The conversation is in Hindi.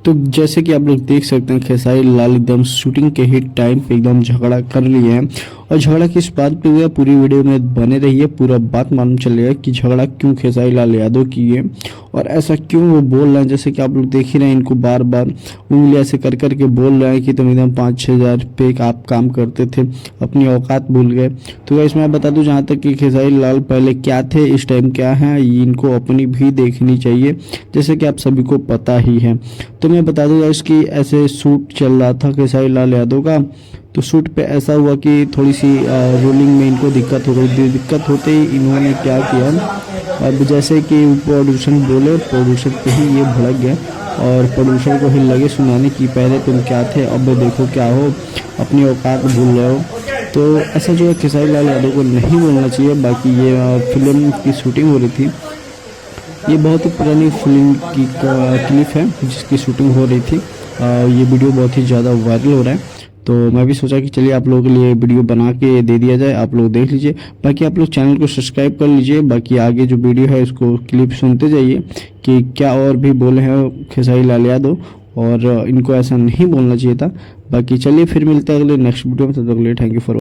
तो जैसे कि आप लोग देख सकते हैं खेसारी लाल एकदम शूटिंग के ही टाइम पे एकदम झगड़ा कर लिए हैं। और झगड़ा किस बात पे हुआ पूरी वीडियो में बने रहिए, पूरा बात मालूम चलेगा कि झगड़ा क्यों खेसारी लाल यादव की है और ऐसा क्यों वो बोल रहे हैं। जैसे कि आप लोग देख ही रहे हैं, इनको बार बार उंगली ऐसे कर करके बोल रहे हैं कि तुम एकदम 5-6 हज़ार पे आप काम करते थे, अपनी औकात भूल गए। तो इसमें मैं बता दूं, जहाँ तक कि खेसारी लाल पहले क्या थे, इस टाइम क्या हैं, इनको अपनी भी देखनी चाहिए, जैसे कि आप सभी को पता ही है। तो मैं बता दूंगा, इसकी ऐसे शूट चल रहा था खेसारी लाल यादव का। तो शूट पे ऐसा हुआ कि थोड़ी सी रोलिंग में इनको दिक्कत हो गई। दिक्कत होते ही इन्होंने क्या किया, अब जैसे कि प्रोड्यूसर बोले, प्रोड्यूसर पे ही ये भड़क गए और प्रोड्यूसर को ही लगे सुनाने की पहले तुम क्या थे, अब देखो क्या हो, अपनी औकात भूल रहे हो। तो ऐसा जो है खेसारी लाल यादव को नहीं बोलना चाहिए। बाकी ये फिल्म की शूटिंग हो रही थी, ये बहुत ही पुरानी फिल्म की क्लिप है जिसकी शूटिंग हो रही थी। ये वीडियो बहुत ही ज़्यादा वायरल हो रहा है, तो मैं भी सोचा कि चलिए आप लोगों के लिए वीडियो बना के दे दिया जाए, आप लोग देख लीजिए। बाकी आप लोग चैनल को सब्सक्राइब कर लीजिए। बाकी आगे जो वीडियो है उसको क्लिप सुनते जाइए कि क्या और भी बोले हैं खेसारी लाल यादव, और इनको ऐसा नहीं बोलना चाहिए था। बाकी चलिए फिर मिलते हैं अगले नेक्स्ट वीडियो में, तब तक के लिए थैंक यू फॉर